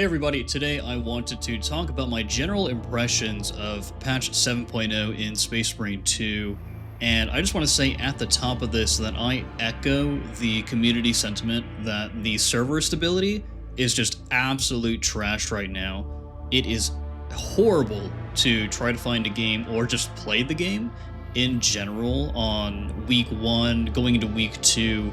Hey everybody, today I wanted to talk about my general impressions of patch 7.0 in Space Marine 2, and I just want to say at the top of this that I echo the community sentiment that the server stability is just absolute trash right now. It is horrible to try to find a game or just play the game in general on week 1 going into week 2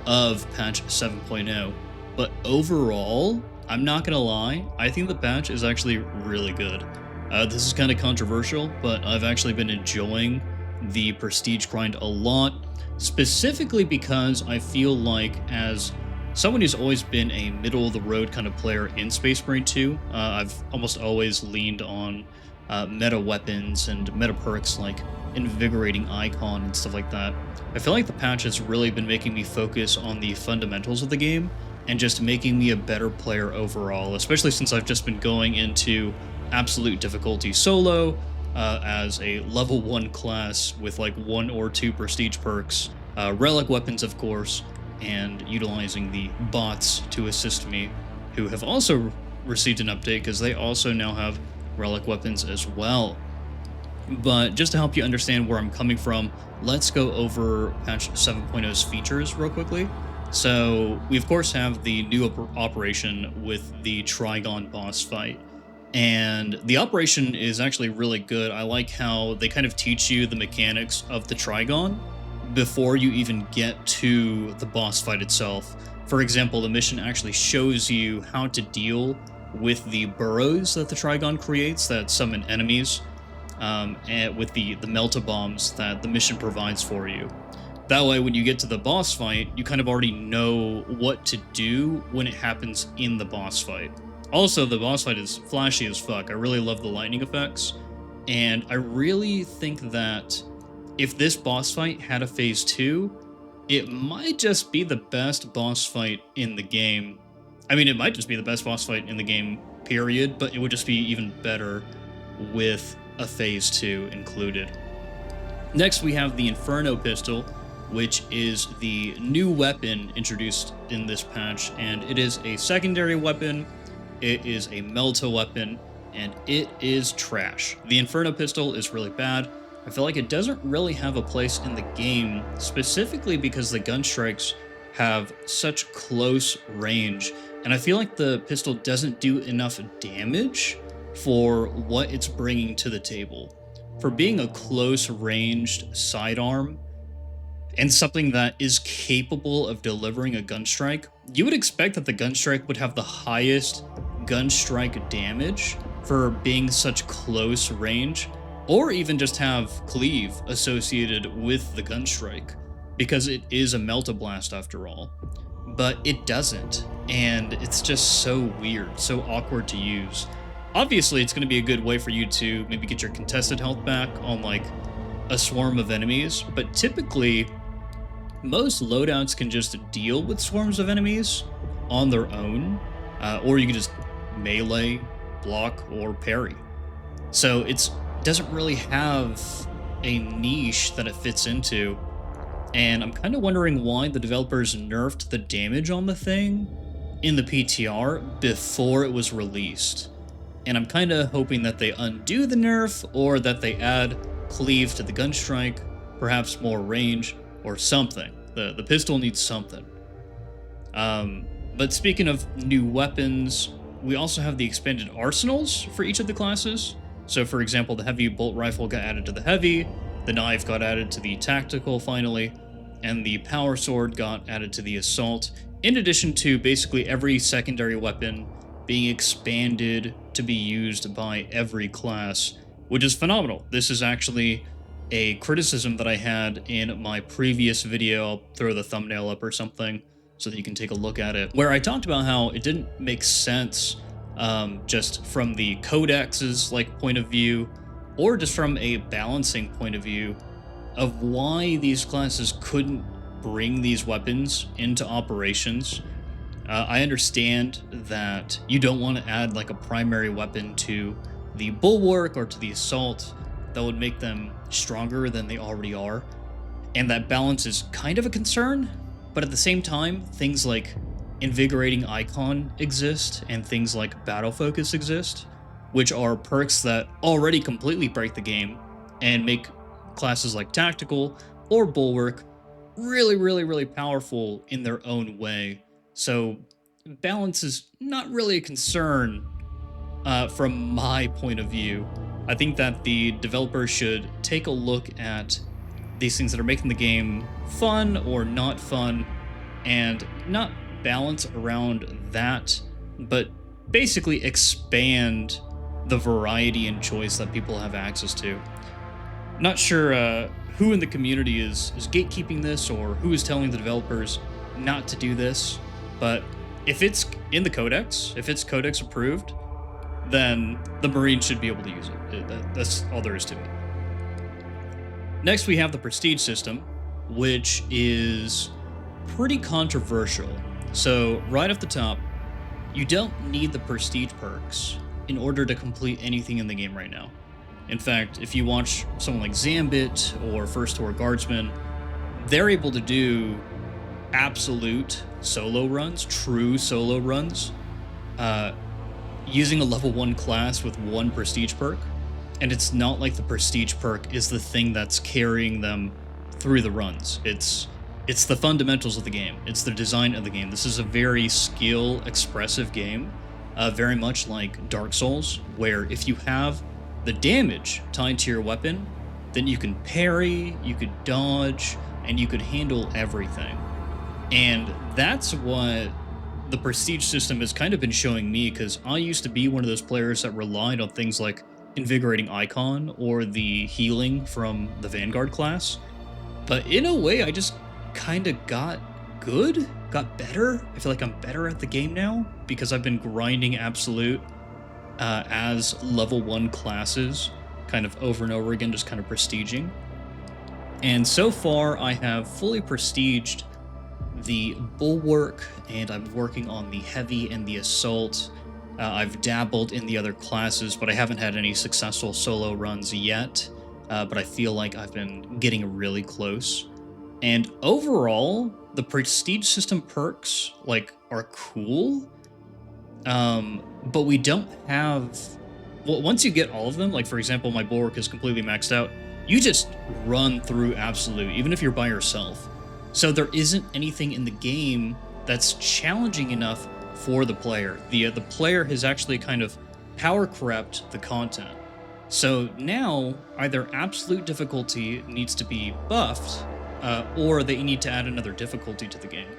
of patch 7.0, but overall, I'm not gonna lie, I think the patch is actually really good. This is kind of controversial, but I've actually been enjoying the prestige grind a lot, specifically because I feel like as someone who's always been a middle-of-the-road kind of player in Space Marine 2, I've almost always leaned on meta weapons and meta perks like Invigorating Icon and stuff like that. I feel like the patch has really been making me focus on the fundamentals of the game, and just making me a better player overall, especially since I've just been going into absolute difficulty solo as a level 1 class with like 1 or 2 prestige perks, relic weapons of course, and utilizing the bots to assist me, who have also received an update because they also now have relic weapons as well. But just to help you understand where I'm coming from, let's go over patch 7.0's features real quickly. So we of course have the new operation with the Trigon boss fight, and the operation is actually really good. I like how they kind of teach you the mechanics of the Trigon before you even get to the boss fight itself. For example, the mission actually shows you how to deal with the burrows that the Trigon creates that summon enemies, and with the melta bombs that the mission provides for you. That way, when you get to the boss fight, you kind of already know what to do when it happens in the boss fight. Also, the boss fight is flashy as fuck. I really love the lightning effects, and I really think that if this boss fight had a phase 2, it might just be the best boss fight in the game. I mean, it might just be the best boss fight in the game, period, but it would just be even better with a phase 2 included. Next, we have the Inferno pistol, which is the new weapon introduced in this patch, and it is a secondary weapon, it is a melta weapon, and it is trash. The Inferno pistol is really bad. I feel like it doesn't really have a place in the game, specifically because the gun strikes have such close range, and I feel like the pistol doesn't do enough damage for what it's bringing to the table. For being a close-ranged sidearm, and something that is capable of delivering a gun strike, you would expect that the gun strike would have the highest gun strike damage for being such close range, or even just have cleave associated with the gun strike, because it is a melta blast after all. But it doesn't, and it's just so weird, so awkward to use. Obviously, it's going to be a good way for you to maybe get your contested health back on like a swarm of enemies, but typically most loadouts can just deal with swarms of enemies on their own, or you can just melee, block, or parry. So it doesn't really have a niche that it fits into, and I'm kind of wondering why the developers nerfed the damage on the thing in the PTR before it was released. And I'm kind of hoping that they undo the nerf, or that they add cleave to the gun strike, perhaps more range, or something. The pistol needs something. But speaking of new weapons, we also have the expanded arsenals for each of the classes. So for example, the heavy bolt rifle got added to the heavy, the knife got added to the tactical finally, and the power sword got added to the assault, in addition to basically every secondary weapon being expanded to be used by every class, which is phenomenal. This is actually a criticism that I had in my previous video. I'll throw the thumbnail up or something so that you can take a look at it, where I talked about how it didn't make sense just from the codex's like point of view, or just from a balancing point of view of why these classes couldn't bring these weapons into operations. I understand that you don't want to add like a primary weapon to the bulwark or to the assault that would make them stronger than they already are, and that balance is kind of a concern, but at the same time, things like Invigorating Icon exist and things like Battle Focus exist, which are perks that already completely break the game and make classes like Tactical or Bulwark really, really, really powerful in their own way. So balance is not really a concern from my point of view. I think that the developers should take a look at these things that are making the game fun or not fun and not balance around that, but basically expand the variety and choice that people have access to. Not sure who in the community is gatekeeping this or who is telling the developers not to do this, but if it's in the codex, if it's codex approved, then the Marines should be able to use it. That's all there is to it. Next, we have the prestige system, which is pretty controversial. So, right off the top, you don't need the prestige perks in order to complete anything in the game right now. In fact, if you watch someone like Zambit or First Tour Guardsman, they're able to do absolute solo runs, true solo runs, using a level 1 class with 1 prestige perk. And it's not like the prestige perk is the thing that's carrying them through the runs. It's the fundamentals of the game. It's the design of the game. This is a very skill-expressive game, very much like Dark Souls, where if you have the damage tied to your weapon, then you can parry, you could dodge, and you could handle everything. And that's what the prestige system has kind of been showing me, because I used to be one of those players that relied on things like Invigorating Icon or the healing from the Vanguard class. But in a way, I just kind of got better. I feel like I'm better at the game now because I've been grinding Absolute as level 1 classes kind of over and over again, just kind of prestiging. And so far, I have fully prestiged the Bulwark, and I'm working on the Heavy and the Assault. I've dabbled in the other classes, but I haven't had any successful solo runs yet. But I feel like I've been getting really close. And overall, the prestige system perks are cool. But we don't have. Well, once you get all of them, like for example, my Bulwark is completely maxed out. You just run through Absolute, even if you're by yourself. So there isn't anything in the game that's challenging enough for the player. The player has actually kind of power crept the content. So now either Absolute difficulty needs to be buffed, or they need to add another difficulty to the game.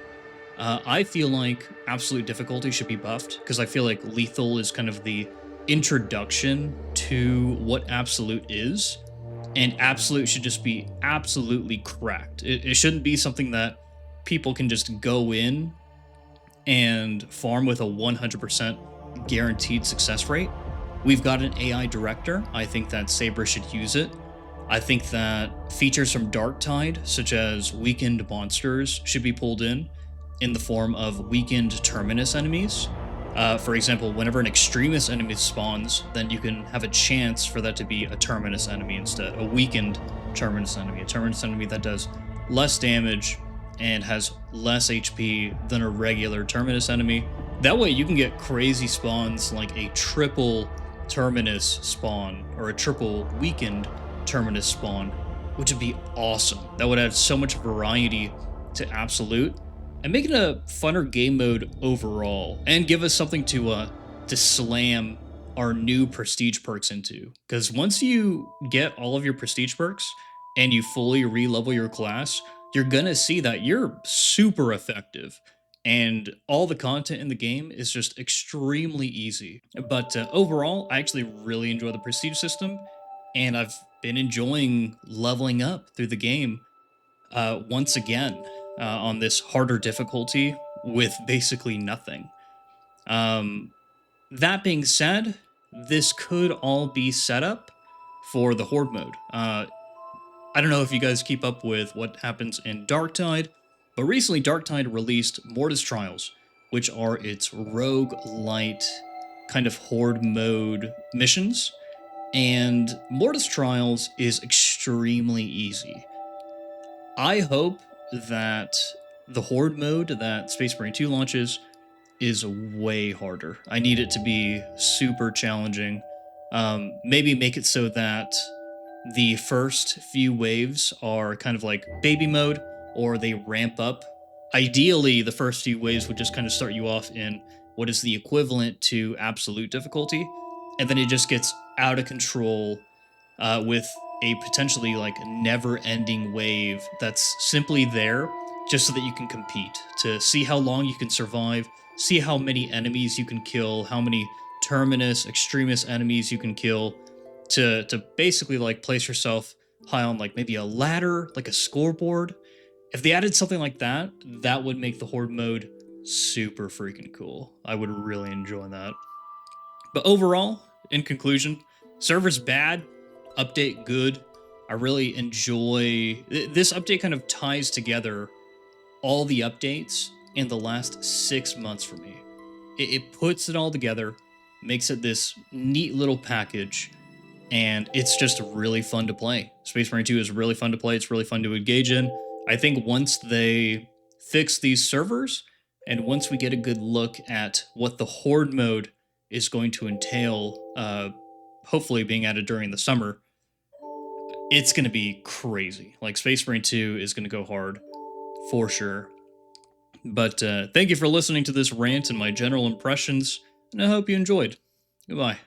I feel like Absolute difficulty should be buffed because I feel like lethal is kind of the introduction to what Absolute is, and Absolute should just be absolutely cracked. It shouldn't be something that people can just go in and farm with a 100% guaranteed success rate. We've got an AI director. I think that Saber should use it. I think that features from Darktide, such as weakened monsters, should be pulled in the form of weakened terminus enemies. For example, whenever an extremist enemy spawns, then you can have a chance for that to be a terminus enemy instead, a weakened terminus enemy, a terminus enemy that does less damage and has less HP than a regular terminus enemy. That way you can get crazy spawns like a triple terminus spawn or a triple weakened terminus spawn, which would be awesome. That would add so much variety to Absolute and make it a funner game mode overall, and give us something to slam our new prestige perks into. Because once you get all of your prestige perks and you fully re-level your class, you're gonna see that you're super effective, and all the content in the game is just extremely easy. But overall, I actually really enjoy the prestige system, and I've been enjoying leveling up through the game once again on this harder difficulty with basically nothing. That being said, this could all be set up for the horde mode. I don't know if you guys keep up with what happens in Darktide, but recently Darktide released Mortis Trials, which are its rogue-lite kind of horde mode missions. And Mortis Trials is extremely easy. I hope that the horde mode that Space Marine 2 launches is way harder. I need it to be super challenging. Maybe make it so that the first few waves are kind of like baby mode, or they ramp up. Ideally, the first few waves would just kind of start you off in what is the equivalent to absolute difficulty, and then it just gets out of control with a potentially like never-ending wave that's simply there just so that you can compete to see how long you can survive, see how many enemies you can kill, how many terminus extremist enemies you can kill, to basically like place yourself high on like maybe a ladder, like a scoreboard. If they added something like that, that would make the horde mode super freaking cool. I would really enjoy that. But overall, in conclusion, server's bad, update good. I really enjoy this update. Kind of ties together all the updates in the last 6 months for me. It puts it all together, makes it this neat little package, and it's just really fun to play. Space Marine 2 is really fun to play. It's really fun to engage in. I think once they fix these servers, and once we get a good look at what the horde mode is going to entail, hopefully being added during the summer, it's going to be crazy. Like Space Marine 2 is going to go hard for sure. But thank you for listening to this rant and my general impressions, and I hope you enjoyed. Goodbye.